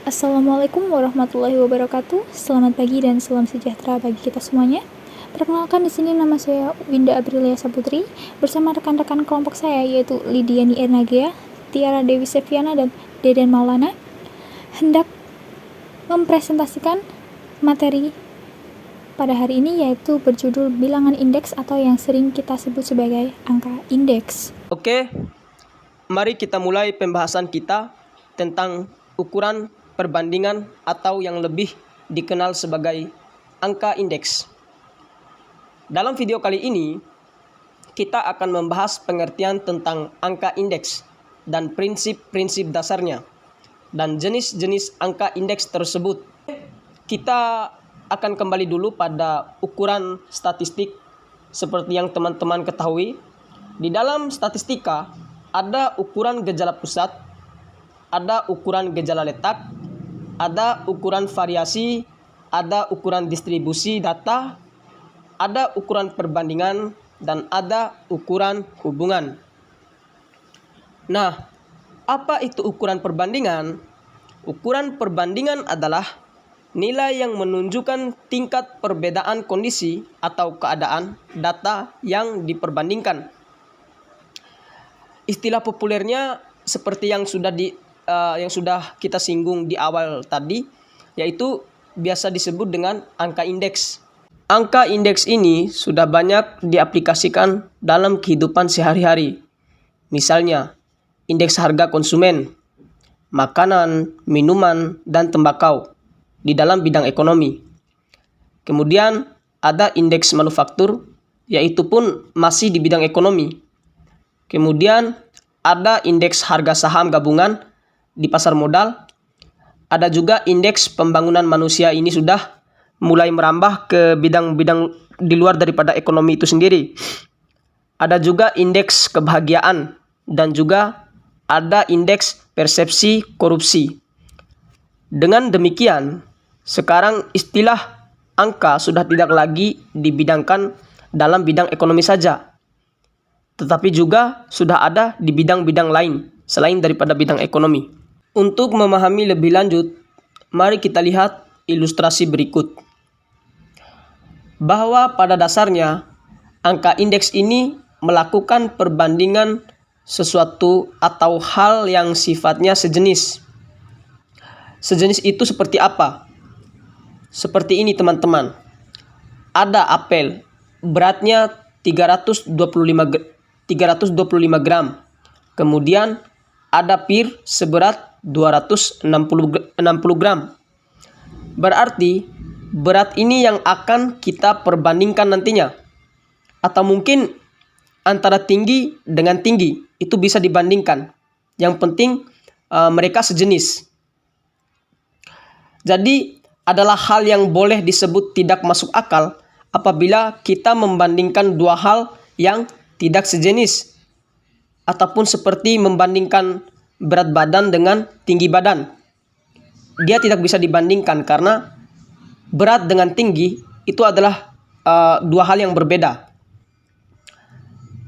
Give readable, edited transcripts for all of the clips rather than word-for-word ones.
Assalamualaikum warahmatullahi wabarakatuh. Selamat pagi dan salam sejahtera bagi kita semuanya. Perkenalkan, di sini nama saya Winda Aprilia Saputri bersama rekan-rekan kelompok saya yaitu Lidiani Ernagea, Tiara Dewi Seviana, dan Deden Maulana hendak mempresentasikan materi pada hari ini yaitu berjudul bilangan indeks atau yang sering kita sebut sebagai angka indeks. Oke, mari kita mulai pembahasan kita tentang ukuran perbandingan atau yang lebih dikenal sebagai angka indeks. Dalam video kali ini, kita akan membahas pengertian tentang angka indeks dan prinsip-prinsip dasarnya dan jenis-jenis angka indeks tersebut. Kita akan kembali dulu pada ukuran statistik. Seperti yang teman-teman ketahui, di dalam statistika ada ukuran gejala pusat, ada ukuran gejala letak, ada ukuran variasi, ada ukuran distribusi data, ada ukuran perbandingan, dan ada ukuran hubungan. Nah, apa itu ukuran perbandingan? Ukuran perbandingan adalah nilai yang menunjukkan tingkat perbedaan kondisi atau keadaan data yang diperbandingkan. Istilah populernya seperti yang sudah kita singgung di awal tadi, yaitu biasa disebut dengan angka indeks. Angka indeks ini sudah banyak diaplikasikan dalam kehidupan sehari-hari. Misalnya, indeks harga konsumen, makanan, minuman, dan tembakau di dalam bidang ekonomi. Kemudian ada indeks manufaktur, yaitu pun masih di bidang ekonomi. Kemudian ada indeks harga saham gabungan di pasar modal. Ada juga indeks pembangunan manusia, ini sudah mulai merambah ke bidang-bidang di luar daripada ekonomi itu sendiri. Ada juga indeks kebahagiaan dan juga ada indeks persepsi korupsi. Dengan demikian, sekarang istilah angka sudah tidak lagi dibidangkan dalam bidang ekonomi saja, tetapi juga sudah ada di bidang-bidang lain selain daripada bidang ekonomi. Untuk memahami lebih lanjut, mari kita lihat ilustrasi berikut. Bahwa pada dasarnya, angka indeks ini melakukan perbandingan sesuatu atau hal yang sifatnya sejenis. Sejenis itu seperti apa? Seperti ini teman-teman. Ada apel, beratnya 325 gram. Kemudian ada pir seberat 260 gram. Berarti berat ini yang akan kita perbandingkan nantinya. Atau mungkin antara tinggi dengan tinggi itu bisa dibandingkan. Yang penting mereka sejenis. Jadi adalah hal yang boleh disebut tidak masuk akal apabila kita membandingkan dua hal yang tidak sejenis. Ataupun seperti membandingkan berat badan dengan tinggi badan. Dia tidak bisa dibandingkan karena berat dengan tinggi itu adalah dua hal yang berbeda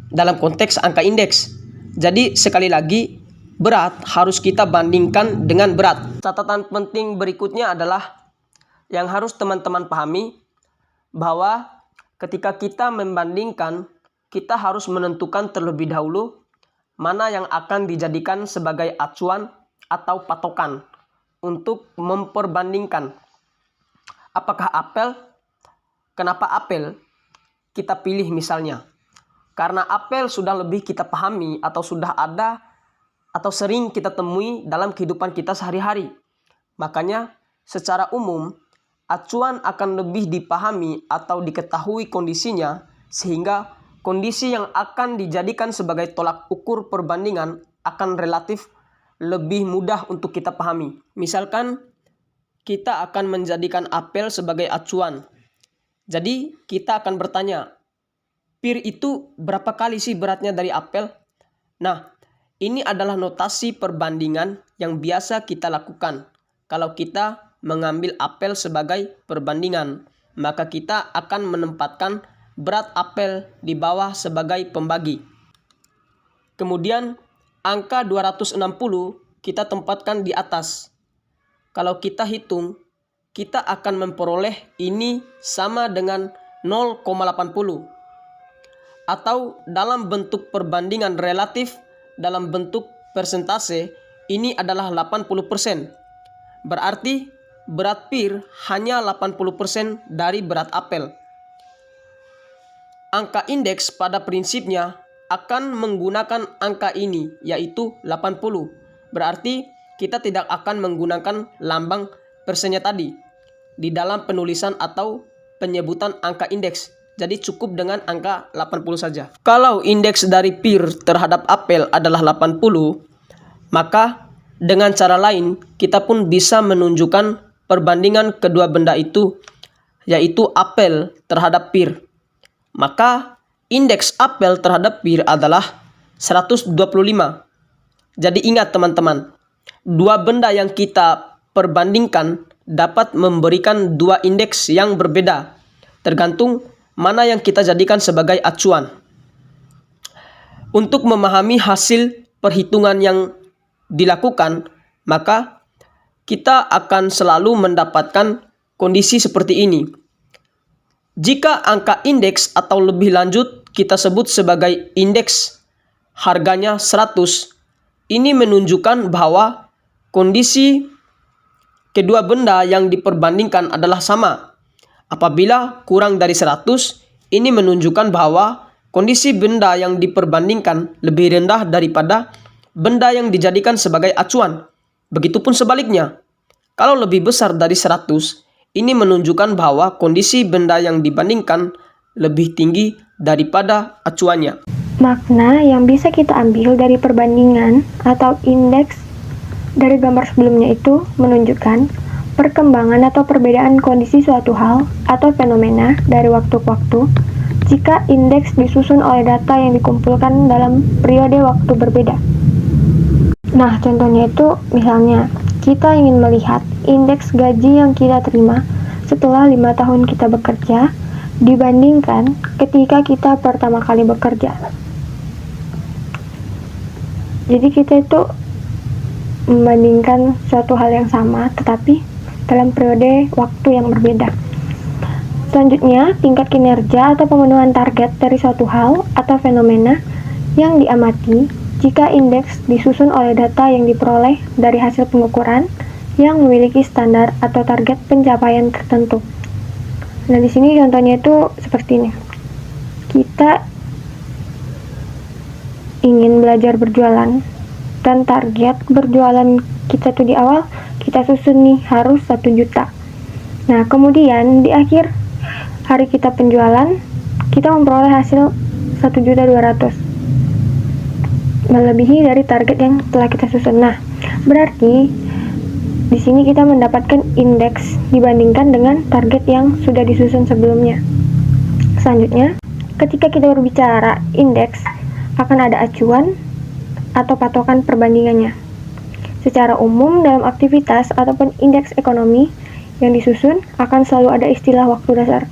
dalam konteks angka indeks. Jadi sekali lagi, berat harus kita bandingkan dengan berat. Catatan penting berikutnya adalah yang harus teman-teman pahami bahwa ketika kita membandingkan, kita harus menentukan terlebih dahulu mana yang akan dijadikan sebagai acuan atau patokan untuk memperbandingkan. Apakah apel? Kenapa apel kita pilih misalnya? Karena apel sudah lebih kita pahami atau sudah ada atau sering kita temui dalam kehidupan kita sehari-hari. Makanya secara umum acuan akan lebih dipahami atau diketahui kondisinya, sehingga kondisi yang akan dijadikan sebagai tolak ukur perbandingan akan relatif lebih mudah untuk kita pahami. Misalkan kita akan menjadikan apel sebagai acuan. Jadi kita akan bertanya, pir itu berapa kali sih beratnya dari apel? Nah, ini adalah notasi perbandingan yang biasa kita lakukan. Kalau kita mengambil apel sebagai perbandingan, maka kita akan menempatkan berat apel di bawah sebagai pembagi. Kemudian angka 260 kita tempatkan di atas. kalau kita hitung, kita akan memperoleh ini sama dengan 0,80. Atau dalam bentuk perbandingan relatif, dalam bentuk persentase, ini adalah 80%. Berarti berat pir hanya 80% dari berat apel. Angka indeks pada prinsipnya akan menggunakan angka ini, yaitu 80. Berarti kita tidak akan menggunakan lambang persennya tadi di dalam penulisan atau penyebutan angka indeks. Jadi cukup dengan angka 80 saja. Kalau indeks dari pir terhadap apel adalah 80, maka dengan cara lain kita pun bisa menunjukkan perbandingan kedua benda itu, yaitu apel terhadap pir. Maka indeks apel terhadap pir adalah 125. Jadi ingat teman-teman, dua benda yang kita perbandingkan dapat memberikan dua indeks yang berbeda, tergantung mana yang kita jadikan sebagai acuan. Untuk memahami hasil perhitungan yang dilakukan, maka kita akan selalu mendapatkan kondisi seperti ini. Jika angka indeks atau lebih lanjut kita sebut sebagai indeks harganya 100, ini menunjukkan bahwa kondisi kedua benda yang diperbandingkan adalah sama. Apabila kurang dari 100, ini menunjukkan bahwa kondisi benda yang diperbandingkan lebih rendah daripada benda yang dijadikan sebagai acuan. Begitupun sebaliknya. Kalau lebih besar dari 100, ini menunjukkan bahwa kondisi benda yang dibandingkan lebih tinggi daripada acuannya. Makna yang bisa kita ambil dari perbandingan atau indeks dari gambar sebelumnya itu menunjukkan perkembangan atau perbedaan kondisi suatu hal atau fenomena dari waktu ke waktu jika indeks disusun oleh data yang dikumpulkan dalam periode waktu berbeda. Nah, contohnya itu misalnya kita ingin melihat indeks gaji yang kita terima setelah 5 tahun kita bekerja dibandingkan ketika kita pertama kali bekerja. Jadi kita itu membandingkan suatu hal yang sama tetapi dalam periode waktu yang berbeda. Selanjutnya, tingkat kinerja atau pemenuhan target dari suatu hal atau fenomena yang diamati jika indeks disusun oleh data yang diperoleh dari hasil pengukuran yang memiliki standar atau target pencapaian tertentu. Nah, di sini contohnya itu seperti ini. Kita ingin belajar berjualan dan target berjualan kita tuh di awal kita susun nih harus 1 juta. Nah, kemudian di akhir hari kita penjualan kita memperoleh hasil 1.200.000, melebihi dari target yang telah kita susun. Nah, berarti di sini kita mendapatkan indeks dibandingkan dengan target yang sudah disusun sebelumnya. Selanjutnya, ketika kita berbicara indeks, akan ada acuan atau patokan perbandingannya. Secara umum dalam aktivitas ataupun indeks ekonomi yang disusun akan selalu ada istilah waktu dasar.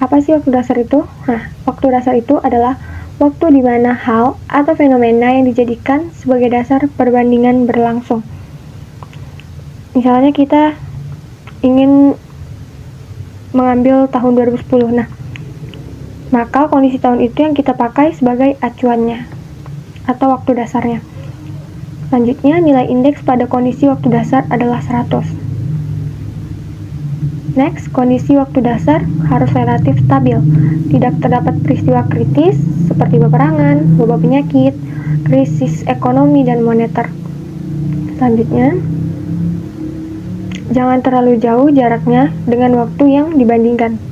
Apa sih waktu dasar itu? Nah, waktu dasar itu adalah waktu di mana hal atau fenomena yang dijadikan sebagai dasar perbandingan berlangsung. Misalnya kita ingin mengambil tahun 2010. Nah, maka kondisi tahun itu yang kita pakai sebagai acuannya atau waktu dasarnya. Selanjutnya, nilai indeks pada kondisi waktu dasar adalah 100. Next, kondisi waktu dasar harus relatif stabil. Tidak terdapat peristiwa kritis seperti peperangan, wabah penyakit, krisis ekonomi dan moneter. Selanjutnya, jangan terlalu jauh jaraknya dengan waktu yang dibandingkan.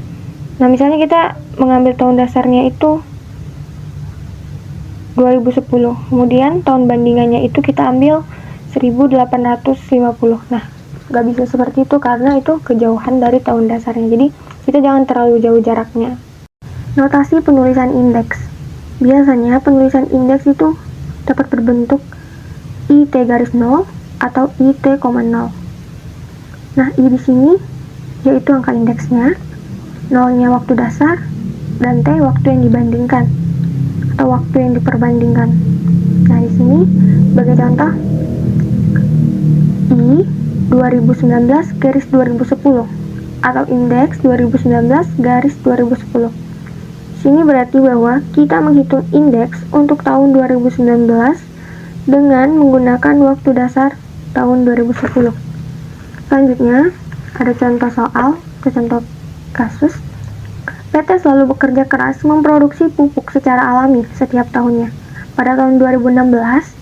Nah, misalnya kita mengambil tahun dasarnya itu 2010, kemudian tahun bandingannya itu kita ambil 1850. Nah, gak bisa seperti itu karena itu kejauhan dari tahun dasarnya. Jadi kita jangan terlalu jauh jaraknya. Notasi penulisan indeks. Biasanya penulisan indeks itu dapat berbentuk IT_0 atau IT,0. Nah, I di sini yaitu angka indeksnya, 0-nya waktu dasar, dan T waktu yang dibandingkan atau waktu yang diperbandingkan. Nah, di sini sebagai contoh I 2019-2010 atau indeks 2019-2010. Sini berarti bahwa kita menghitung indeks untuk tahun 2019 dengan menggunakan waktu dasar tahun 2010. Selanjutnya, ada contoh soal atau contoh kasus. PT selalu bekerja keras memproduksi pupuk secara alami setiap tahunnya. Pada tahun 2016,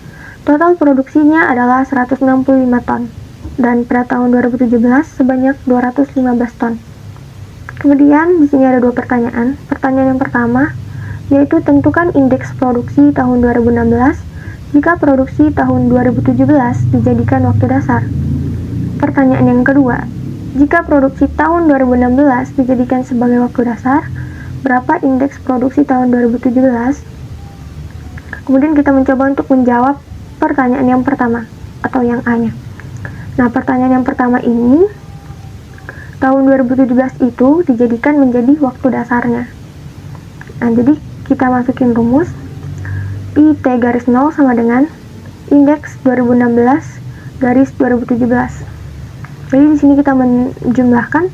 total produksinya adalah 165 ton, dan pada tahun 2017 sebanyak 215 ton. Kemudian di sini ada dua pertanyaan. Pertanyaan yang pertama yaitu tentukan indeks produksi tahun 2016 jika produksi tahun 2017 dijadikan waktu dasar. Pertanyaan yang kedua, jika produksi tahun 2016 dijadikan sebagai waktu dasar, berapa indeks produksi tahun 2017? Kemudian kita mencoba untuk menjawab pertanyaan yang pertama atau yang A-nya. Nah, pertanyaan yang pertama ini, tahun 2017 itu dijadikan menjadi waktu dasarnya. Nah, jadi kita masukin rumus I T garis 0 sama dengan indeks 2016 garis 2017. Jadi di sini kita menjumlahkan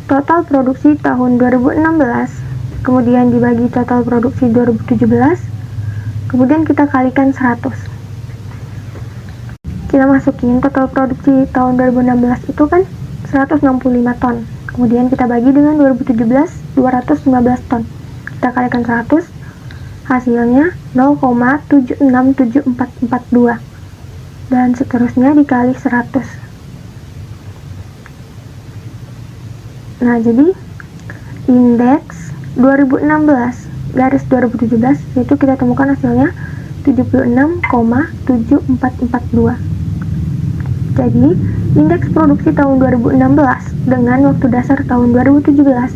total produksi tahun 2016, kemudian dibagi total produksi 2017, kemudian kita kalikan 100. Kita masukin total produksi tahun 2016 itu kan 165 ton. Kemudian kita bagi dengan 2017, 215 ton. Kita kalikan 100, hasilnya 0,767442. Dan seterusnya dikali 100. Nah, jadi indeks 2016 garis 2017 yaitu kita temukan hasilnya 76,7442. Jadi, indeks produksi tahun 2016 dengan waktu dasar tahun 2017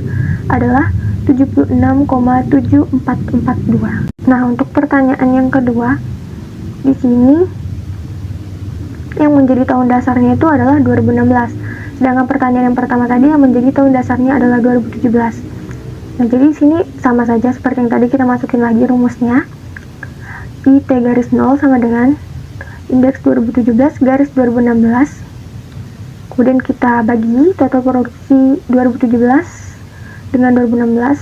adalah 76,7442. Nah, untuk pertanyaan yang kedua, di sini yang menjadi tahun dasarnya itu adalah 2016. Sedangkan pertanyaan yang pertama tadi yang menjadi tahun dasarnya adalah 2017. Nah, jadi di sini sama saja seperti yang tadi, kita masukin lagi rumusnya. I T garis 0 sama dengan indeks 2017 garis 2016. Kemudian kita bagi total produksi 2017 dengan 2016.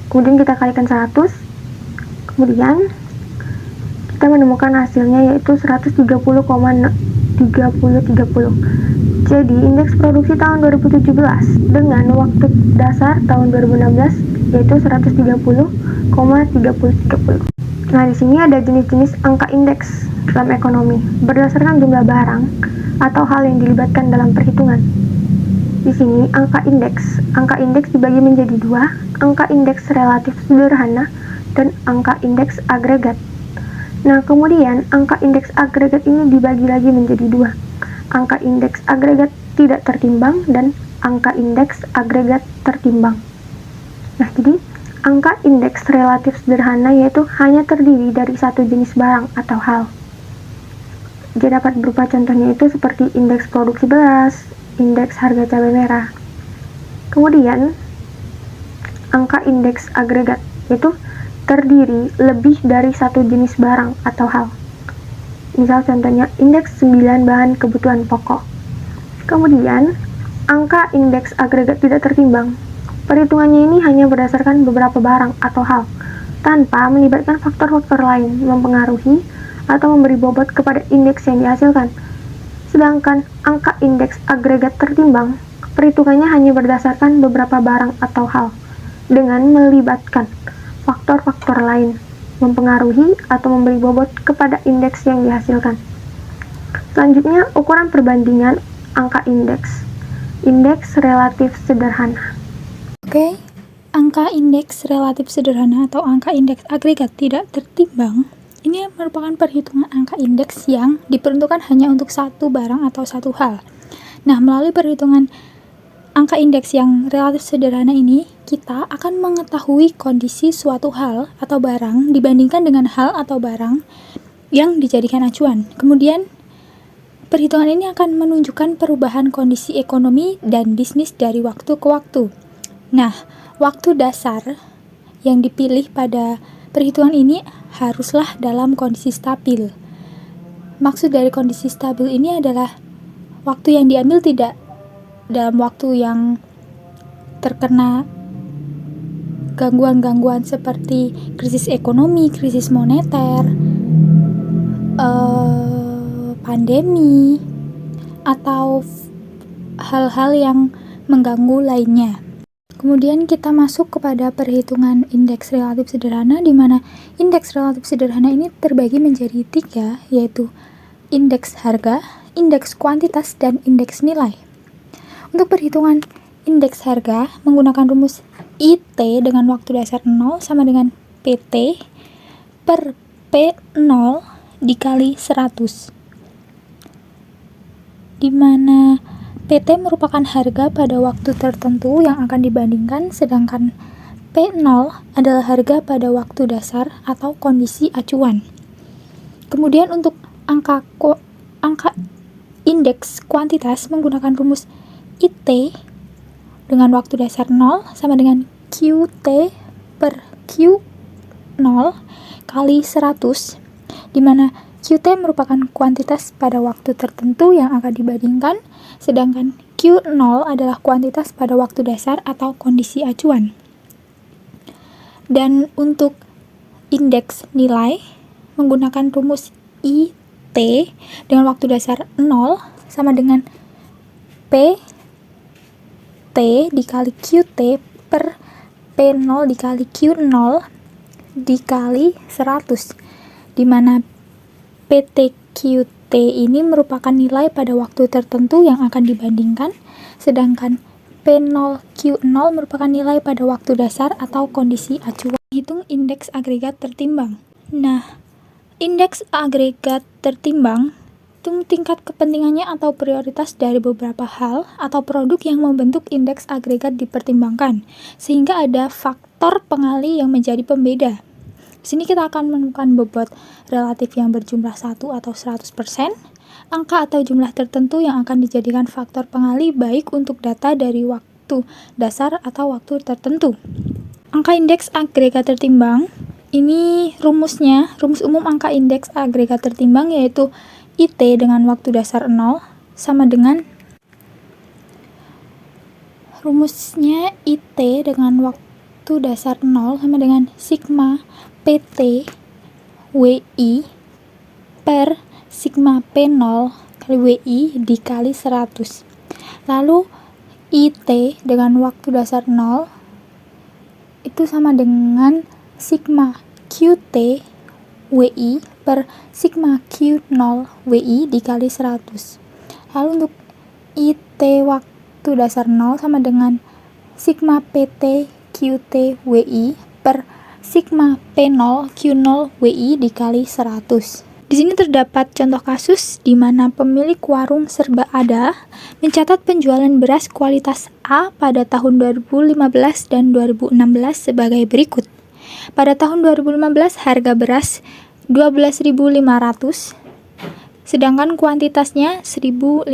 Kemudian kita kalikan 100. Kemudian kita menemukan hasilnya yaitu 130,3030. Jadi, indeks produksi tahun 2017 dengan waktu dasar tahun 2016 yaitu 130,3030. Nah, di sini ada jenis-jenis angka indeks dalam ekonomi berdasarkan jumlah barang atau hal yang dilibatkan dalam perhitungan. Di sini angka indeks dibagi menjadi dua, angka indeks relatif sederhana dan angka indeks agregat. Nah, kemudian angka indeks agregat ini dibagi lagi menjadi dua, angka indeks agregat tidak tertimbang dan angka indeks agregat tertimbang. Nah, jadi angka indeks relatif sederhana yaitu hanya terdiri dari satu jenis barang atau hal. Jadi dapat berupa contohnya itu seperti indeks produksi beras, indeks harga cabai merah. Kemudian angka indeks agregat yaitu terdiri lebih dari satu jenis barang atau hal. Misal contohnya indeks 9 bahan kebutuhan pokok. Kemudian angka indeks agregat tidak tertimbang. Perhitungannya ini hanya berdasarkan beberapa barang atau hal, tanpa melibatkan faktor-faktor lain mempengaruhi atau memberi bobot kepada indeks yang dihasilkan. Sedangkan angka indeks agregat tertimbang, perhitungannya hanya berdasarkan beberapa barang atau hal, dengan melibatkan faktor-faktor lain mempengaruhi atau memberi bobot kepada indeks yang dihasilkan. Selanjutnya, ukuran perbandingan angka indeks. Indeks relatif sederhana. Oke, angka indeks relatif sederhana atau angka indeks agregat tidak tertimbang ini merupakan perhitungan angka indeks yang diperuntukkan hanya untuk satu barang atau satu hal. Nah, melalui perhitungan angka indeks yang relatif sederhana ini, kita akan mengetahui kondisi suatu hal atau barang dibandingkan dengan hal atau barang yang dijadikan acuan. Kemudian, perhitungan ini akan menunjukkan perubahan kondisi ekonomi dan bisnis dari waktu ke waktu. Nah, waktu dasar yang dipilih pada perhitungan ini haruslah dalam kondisi stabil. Maksud dari kondisi stabil ini adalah waktu yang diambil tidak dalam waktu yang terkena gangguan-gangguan seperti krisis ekonomi, krisis moneter, pandemi, atau hal-hal yang mengganggu lainnya. Kemudian kita masuk kepada perhitungan indeks relatif sederhana, di mana indeks relatif sederhana ini terbagi menjadi 3, yaitu indeks harga, indeks kuantitas, dan indeks nilai. Untuk perhitungan indeks harga menggunakan rumus IT dengan waktu dasar 0 sama dengan PT per P0 dikali 100, di mana PT merupakan harga pada waktu tertentu yang akan dibandingkan, sedangkan P0 adalah harga pada waktu dasar atau kondisi acuan. Kemudian untuk angka indeks kuantitas menggunakan rumus IT dengan waktu dasar 0 sama dengan QT per Q0 kali 100, di mana QT merupakan kuantitas pada waktu tertentu yang akan dibandingkan, sedangkan Q0 adalah kuantitas pada waktu dasar atau kondisi acuan. Dan untuk indeks nilai menggunakan rumus IT dengan waktu dasar 0 sama dengan PT dikali QT per P0 dikali Q0 dikali 100, di mana PTQT ini merupakan nilai pada waktu tertentu yang akan dibandingkan, sedangkan P0Q0 merupakan nilai pada waktu dasar atau kondisi acuan. Hitung indeks agregat tertimbang. Nah, indeks agregat tertimbang itu tingkat kepentingannya atau prioritas dari beberapa hal atau produk yang membentuk indeks agregat dipertimbangkan, sehingga ada faktor pengali yang menjadi pembeda. Di sini kita akan menemukan bobot relatif yang berjumlah 1 atau 100%, angka atau jumlah tertentu yang akan dijadikan faktor pengali baik untuk data dari waktu dasar atau waktu tertentu. Angka indeks agregat tertimbang, ini rumusnya, rumus umum angka indeks agregat tertimbang yaitu IT dengan waktu dasar 0 sama dengan rumusnya IT dengan waktu dasar 0 sama dengan sigma PT WI per sigma P0 kali WI dikali 100. Lalu IT dengan waktu dasar 0 itu sama dengan sigma QT WI per sigma Q0 WI dikali 100. Lalu untuk IT waktu dasar 0 sama dengan sigma PT QT WI per sigma P0 Q0 WI dikali 100. Di sini terdapat contoh kasus di mana pemilik warung serba ada mencatat penjualan beras kualitas A pada tahun 2015 dan 2016 sebagai berikut. Pada tahun 2015 harga beras 12.500, sedangkan kuantitasnya 1.500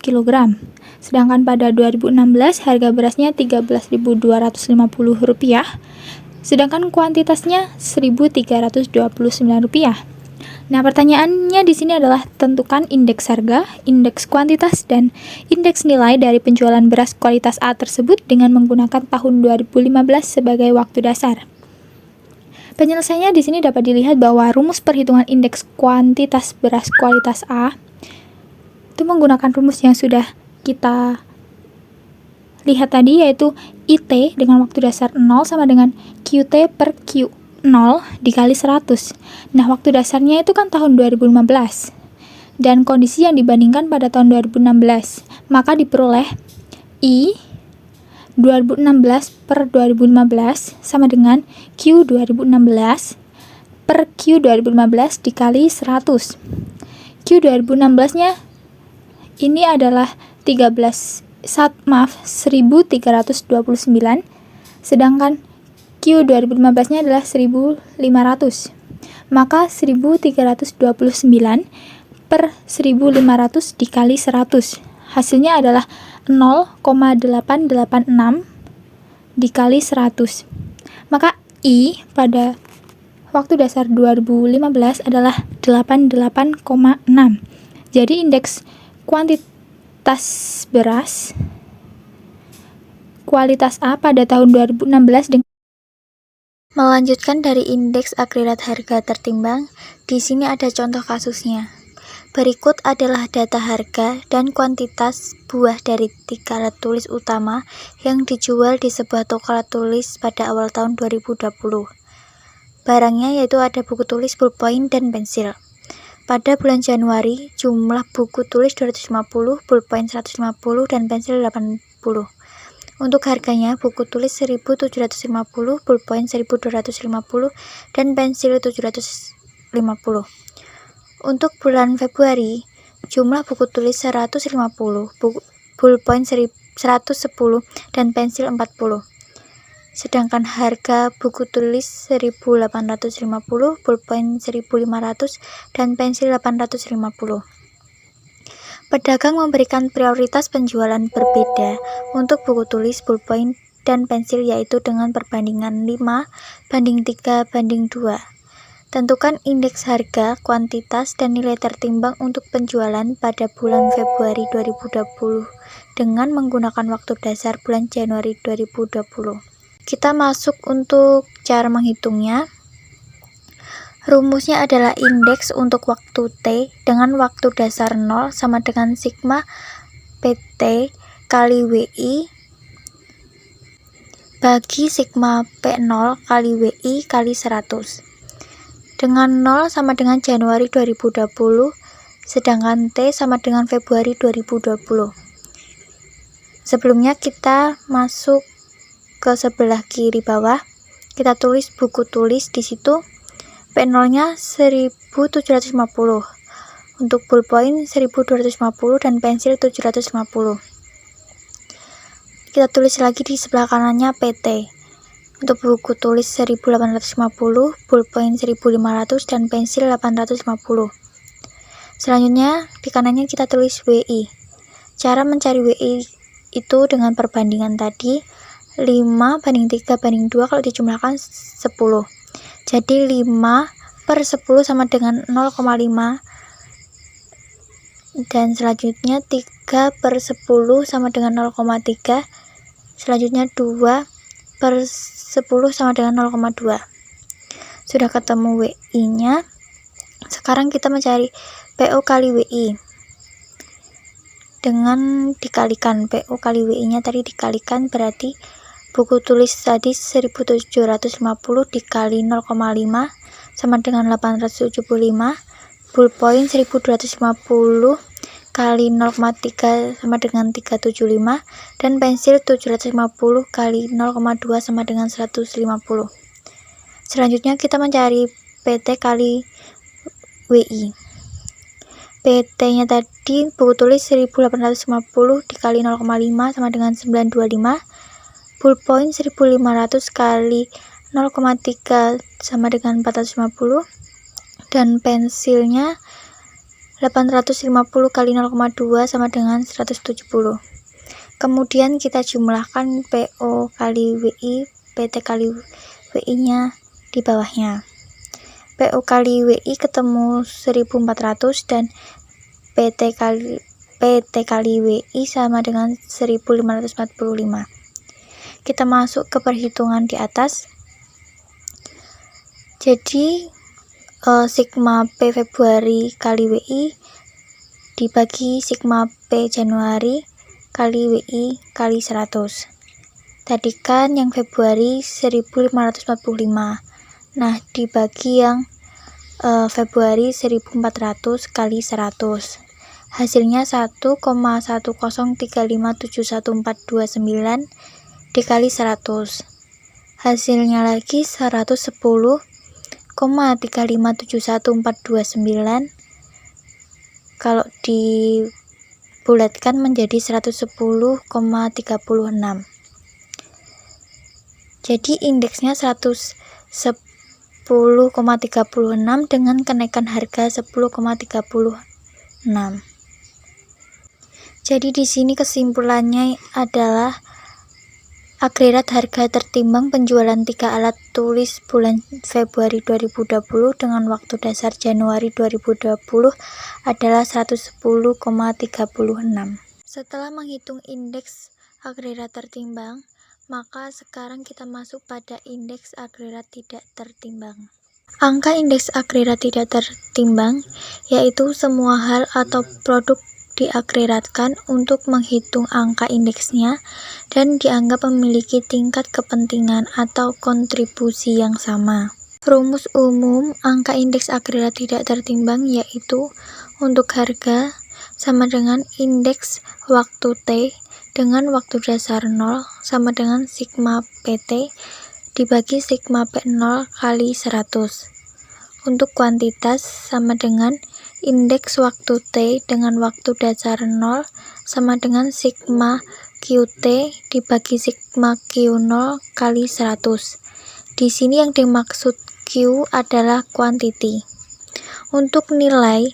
kg. Sedangkan pada 2016 harga berasnya Rp13.250, sedangkan kuantitasnya Rp1.329. Nah, pertanyaannya di sini adalah tentukan indeks harga, indeks kuantitas, dan indeks nilai dari penjualan beras kualitas A tersebut dengan menggunakan tahun 2015 sebagai waktu dasar. Penyelesaiannya di sini dapat dilihat bahwa rumus perhitungan indeks kuantitas beras kualitas A itu menggunakan rumus yang sudah kita lihat tadi, yaitu IT dengan waktu dasar 0 sama dengan QT per Q0 dikali 100. Nah, waktu dasarnya itu kan tahun 2015 dan kondisi yang dibandingkan pada tahun 2016, maka diperoleh I 2016 per 2015 sama dengan Q 2016 per Q 2015 dikali 100. Q 2016 nya ini adalah 1.329, sedangkan Q 2015 nya adalah 1.500. Maka 1.329 per 1.500 dikali 100. Hasilnya adalah 0,886 dikali 100. Maka I pada waktu dasar 2015 adalah 88,6. Jadi indeks kuantitas beras kualitas A pada tahun 2016 dengan melanjutkan dari indeks agregat harga tertimbang. Di sini ada contoh kasusnya. Berikut adalah data harga dan kuantitas buah dari 3 alat tulis utama yang dijual di sebuah toko alat tulis pada awal tahun 2020. Barangnya yaitu ada buku tulis, ballpoint, dan pensil. Pada bulan Januari, jumlah buku tulis 250, ballpoint 150, dan pensil 80. Untuk harganya, buku tulis 1.750, ballpoint 1.250, dan pensil 750. Untuk bulan Februari, jumlah buku tulis 150, ballpoint 110, dan pensil 40. Sedangkan harga buku tulis 1.850, ballpoint 1.500, dan pensil 850. Pedagang memberikan prioritas penjualan berbeda untuk buku tulis, ballpoint, dan pensil, yaitu dengan perbandingan 5:3:2. Tentukan indeks harga, kuantitas, dan nilai tertimbang untuk penjualan pada bulan Februari 2020 dengan menggunakan waktu dasar bulan Januari 2020. Kita masuk untuk cara menghitungnya. Rumusnya adalah indeks untuk waktu T dengan waktu dasar 0 sama dengan sigma PT kali WI bagi sigma P0 kali WI kali 100. Dengan 0 sama dengan Januari 2020, sedangkan T sama dengan Februari 2020. Sebelumnya kita masuk ke sebelah kiri bawah, kita tulis buku tulis di situ. P0-nya 1.750, untuk ballpoint 1.250, dan pensil 750. Kita tulis lagi di sebelah kanannya PT. Untuk buku tulis 1.850, ballpoint 1.500, dan pensil 850. Selanjutnya di kanannya kita tulis WI. Cara mencari WI itu dengan perbandingan tadi 5:3:2 kalau dijumlahkan 10. Jadi 5/10 sama dengan 0,5, dan selanjutnya 3/10 sama dengan 0,3, selanjutnya 2/10 sama dengan 0,2. Sudah ketemu WI-nya. Sekarang kita mencari PO kali WI. Dengan dikalikan PO kali WI-nya tadi dikalikan, berarti buku tulis tadi 1.750 dikali 0,5 sama dengan 875, ballpoint 1.250 kali 0,3 sama dengan 375, dan pensil 750 kali 0,2 sama dengan 150. Selanjutnya kita mencari PT kali WI. PT-nya tadi buku tulis 1.850 dikali 0,5 sama dengan 925, ballpoint 1.500 kali 0,3 sama dengan 450, dan pensilnya 850 kali 0,2 sama dengan 170. Kemudian kita jumlahkan PO kali WI, PT kali WI-nya di bawahnya. PO kali WI ketemu 1.400 dan PT kali WI sama dengan 1.545. Kita masuk ke perhitungan di atas. Jadi sigma P Februari kali WI dibagi sigma P Januari kali WI kali 100. Tadi kan yang Februari 1.545. Nah, dibagi yang Februari 1.400 kali 100. Hasilnya 1,103571429 dikali 100. Hasilnya lagi 110,3571429. Kalau dibulatkan menjadi 110,36. Jadi indeksnya 110,36 dengan kenaikan harga 10,36. Jadi di sini kesimpulannya adalah agregat harga tertimbang penjualan 3 alat tulis bulan Februari 2020 dengan waktu dasar Januari 2020 adalah 110,36. Setelah menghitung indeks agregat tertimbang, maka sekarang kita masuk pada indeks agregat tidak tertimbang. Angka indeks agregat tidak tertimbang yaitu semua hal atau produk diagregatkan untuk menghitung angka indeksnya dan dianggap memiliki tingkat kepentingan atau kontribusi yang sama. Rumus umum angka indeks agregat tidak tertimbang yaitu untuk harga sama dengan indeks waktu T dengan waktu dasar 0 sama dengan sigma PT dibagi sigma P0 kali 100. Untuk kuantitas sama dengan indeks waktu T dengan waktu dasar 0 sama dengan sigma QT dibagi sigma Q0 kali 100. Di sini yang dimaksud Q adalah quantity. Untuk nilai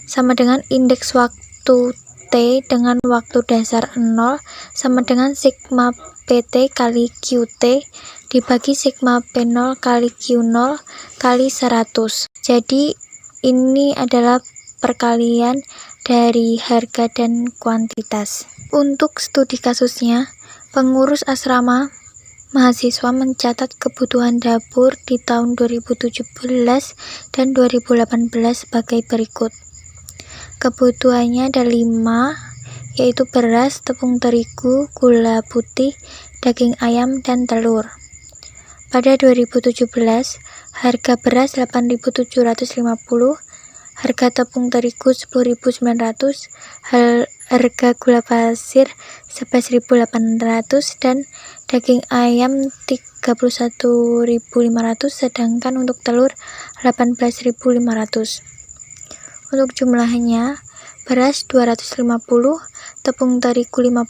sama dengan indeks waktu T dengan waktu dasar 0 sama dengan sigma PT kali QT dibagi sigma P0 kali Q0 kali 100. Jadi ini adalah perkalian dari harga dan kuantitas. Untuk studi kasusnya, pengurus asrama mahasiswa mencatat kebutuhan dapur di tahun 2017 dan 2018 sebagai berikut. Kebutuhannya ada 5, yaitu beras, tepung terigu, gula putih, daging ayam, dan telur. Pada 2017, harga beras 8.750, harga tepung terigu 10.900, harga gula pasir 11.800, dan daging ayam 31.500, sedangkan untuk telur 18.500. Untuk jumlahnya, beras 250, tepung terigu 50,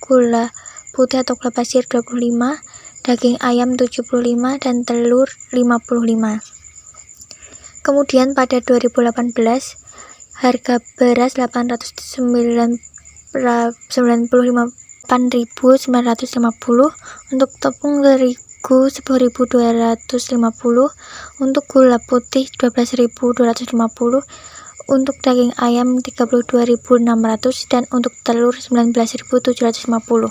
gula putih atau gula pasir 25, daging ayam 75, dan telur 55. Kemudian pada 2018, harga beras 895.950, untuk tepung terigu 10.250, untuk gula putih 12.250, untuk daging ayam 32.600, dan untuk telur 19.750.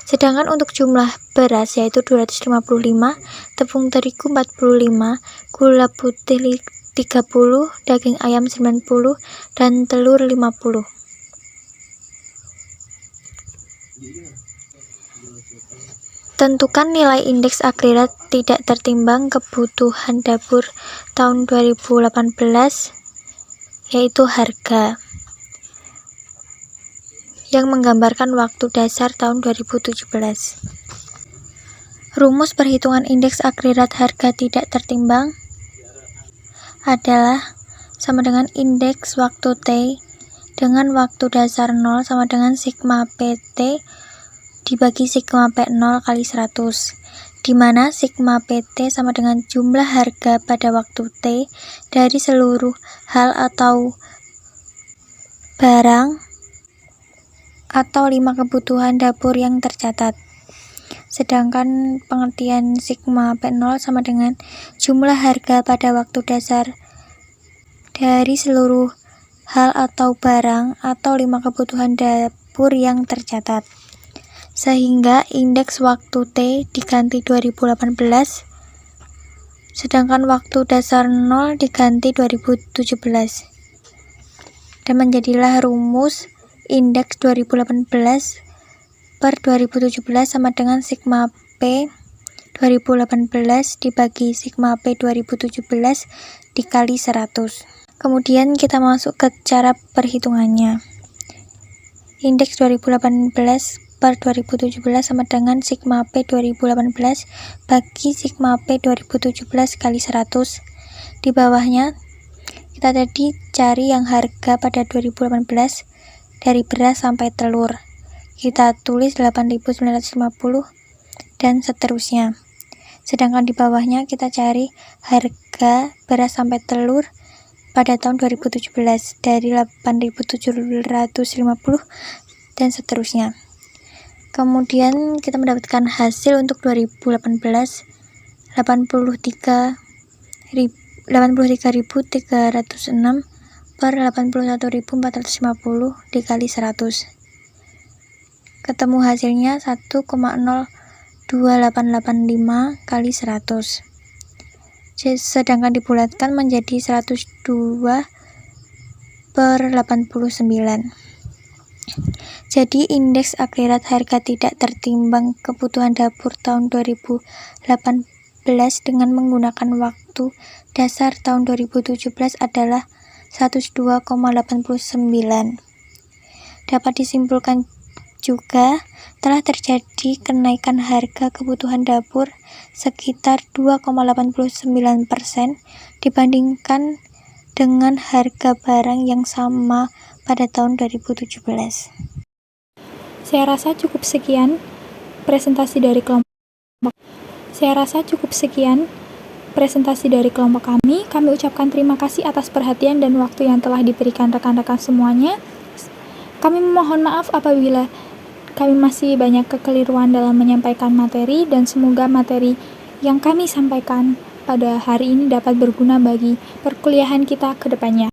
Sedangkan untuk jumlah beras yaitu 255, tepung terigu 45, gula putih 30, daging ayam 90, dan telur 50. Tentukan nilai indeks agregat tidak tertimbang kebutuhan dapur tahun 2018 yaitu harga yang menggambarkan waktu dasar tahun 2017. Rumus perhitungan indeks agregat harga tidak tertimbang adalah sama dengan indeks waktu T dengan waktu dasar 0 sama dengan sigma PT dibagi sigma P0 kali 100, di mana sigma PT sama dengan jumlah harga pada waktu T dari seluruh hal atau barang atau 5 kebutuhan dapur yang tercatat. Sedangkan pengertian sigma P0 sama dengan jumlah harga pada waktu dasar dari seluruh hal atau barang atau 5 kebutuhan dapur yang tercatat. Sehingga indeks waktu T diganti 2018, sedangkan waktu dasar 0 diganti 2017. Dan menjadilah rumus indeks 2018 per 2017 sama dengan sigma P 2018 dibagi sigma P 2017 dikali 100. Kemudian kita masuk ke cara perhitungannya. Indeks 2018 per 2017 sama dengan sigma P 2018 bagi sigma P 2017 kali 100. Di bawahnya kita tadi cari yang harga pada 2018 dari beras sampai telur. Kita tulis 8.950 dan seterusnya. Sedangkan di bawahnya kita cari harga beras sampai telur pada tahun 2017 dari 8.750 dan seterusnya. Kemudian kita mendapatkan hasil untuk 2018 83.306 per 81.450 dikali 100. ketemu hasilnya 1,02885 kali 100. Sedangkan dibulatkan menjadi 102/89. Jadi indeks akhirat harga tidak tertimbang kebutuhan dapur tahun 2018 dengan menggunakan waktu dasar tahun 2017 adalah 102,89. Dapat disimpulkan juga telah terjadi kenaikan harga kebutuhan dapur sekitar 2,89% dibandingkan dengan harga barang yang sama pada tahun 2017. Saya rasa cukup sekian presentasi dari kelompok kami. Kami ucapkan terima kasih atas perhatian dan waktu yang telah diberikan rekan-rekan semuanya. Kami memohon maaf apabila kami masih banyak kekeliruan dalam menyampaikan materi, dan semoga materi yang kami sampaikan pada hari ini dapat berguna bagi perkuliahan kita ke depannya.